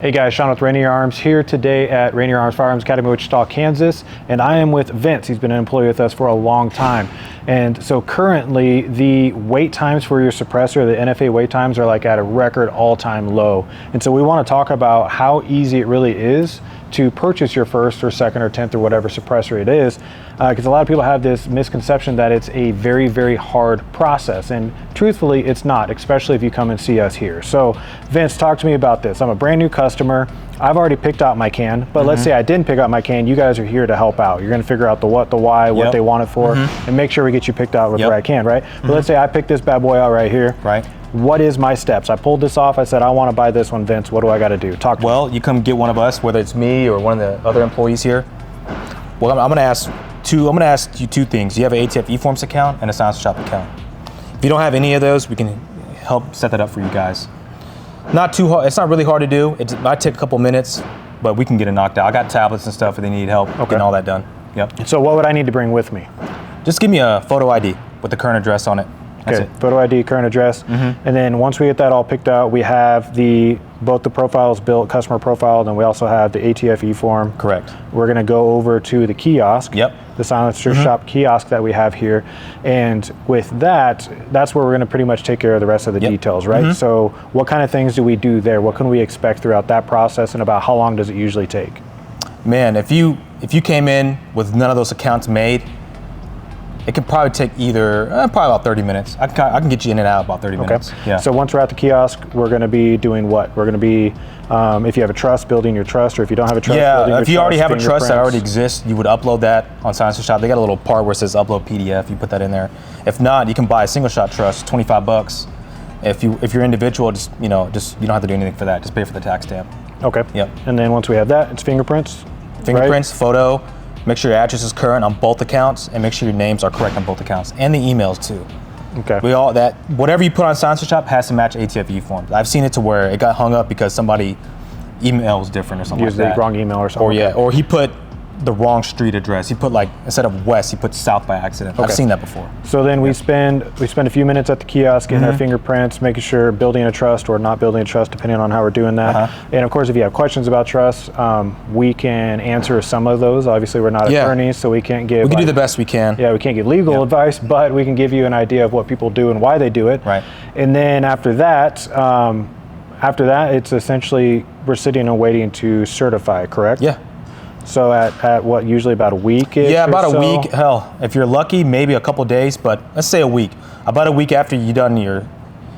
Hey guys, Sean with Rainier Arms here today at Rainier Arms Firearms Academy, Wichita, Kansas, and I am with Vince. He's been an employee with us for a long time. And so currently the wait times for your suppressor, the NFA wait times, are like at a record all-time low. And so we want to talk about how easy it really is to purchase your first or second or 10th or whatever suppressor it is, because a lot of people have this misconception that it's a very, very hard process, and truthfully it's not, especially if you come and see us here. So Vince, talk to me about this. I'm a brand new customer. I've already picked out my can, but let's say I didn't pick out my can. You guys are here to help out. You're going to figure out the what, the why, what they want it for, and make sure we get you picked out with the right can, right? But let's say I picked this bad boy out right here. Right. What is my steps? I pulled this off. I said, I want to buy this one, Vince. What do I got to do? Talk to me. Well, you come get one of us, whether it's me or one of the other employees here. Well, I'm going to ask you two things. You have an ATF eForms account and a Silence Shop account. If you don't have any of those, we can help set that up for you guys. Not too hard. It's not really hard to do. It might take a couple minutes, but we can get it knocked out. I got tablets and stuff if they need help getting all that done. Yep. So what would I need to bring with me? Just give me a photo ID with the current address on it. That's it. Photo ID, current address, and then once we get that all picked out, we have both the profiles built, customer profile, and we also have the ATF eForm. Correct. We're going to go over to the kiosk. Yep. The Silencer Shop kiosk that we have here, and with that's where we're going to pretty much take care of the rest of the details, right? So what kind of things do we do there? What can we expect throughout that process, and about how long does it usually take? Man, if you came in with none of those accounts made, it could probably take probably about 30 minutes. I can get you in and out about 30 minutes. Yeah. So once we're at the kiosk, we're going to be doing what? We're going to be, if you have a trust, building your trust, or if you don't have a trust, building your trust. If you already have a trust that already exists, you would upload that on Silencer Shop. They got a little part where it says upload PDF. You put that in there. If not, you can buy a single shot trust, $25. If you're individual, you don't have to do anything for that. Just pay for the tax stamp. Okay. Yep. And then once we have that, it's fingerprints. Fingerprints, photo. Make sure your address is current on both accounts, and make sure your names are correct on both accounts, and the emails too. Okay. Whatever you put on Silencer Shop has to match ATF eForms. I've seen it to where it got hung up because somebody email was different or something like that. Used the wrong email or something. Or he put the wrong street address. He put, like, instead of west, he put south by accident. I've seen that before. So then we spend a few minutes at the kiosk getting our fingerprints, making sure building a trust or not building a trust, depending on how we're doing that. And of course, if you have questions about trust, we can answer some of those. Obviously, we're not attorneys, so we can't give. We can do the best we can. Yeah, we can't give legal advice, but we can give you an idea of what people do and why they do it. Right. And then after that, it's essentially we're sitting and waiting to certify. Correct? Yeah. So at what, usually about a week? Yeah, about a week. Hell, if you're lucky, maybe a couple days, but let's say a week. About a week after you've done your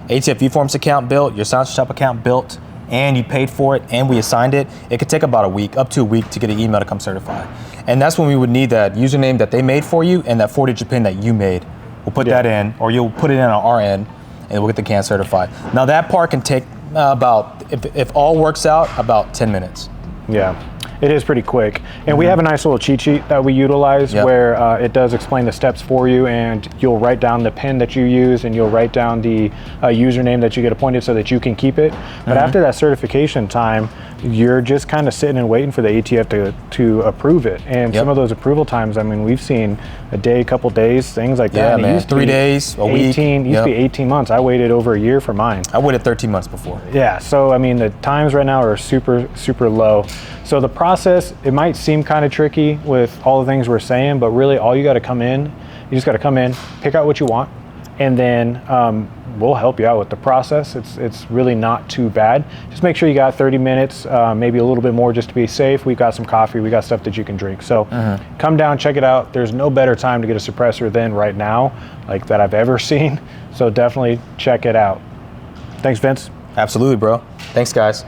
ATF eForms account built, your Silencer Shop account built, and you paid for it, and we assigned it, it could take about a week, up to a week, to get an email to come certify. And that's when we would need that username that they made for you and that 4-digit PIN that you made. We'll put that in, or you'll put it in on our end, and we'll get the can certified. Now that part can take about, if all works out, about 10 minutes. Yeah. It is pretty quick. And we have a nice little cheat sheet that we utilize where it does explain the steps for you, and you'll write down the PIN that you use, and you'll write down the username that you get appointed so that you can keep it. But after that certification time, you're just kind of sitting and waiting for the ATF to approve it. And some of those approval times, I mean, we've seen a day, couple days, things like that. Yeah, man. 3 days, a week. It used to be 18 months. I waited over a year for mine. I waited 13 months before. Yeah, so I mean, the times right now are super, super low. So the process, it might seem kind of tricky with all the things we're saying, but really all you got to you just got to come in, pick out what you want, and then we'll help you out with the process. It's really not too bad. Just make sure you got 30 minutes, maybe a little bit more just to be safe. We've got some coffee, we got stuff that you can drink. So come down, check it out. There's no better time to get a suppressor than right now, like that I've ever seen. So definitely check it out. Thanks, Vince. Absolutely, bro. Thanks, guys.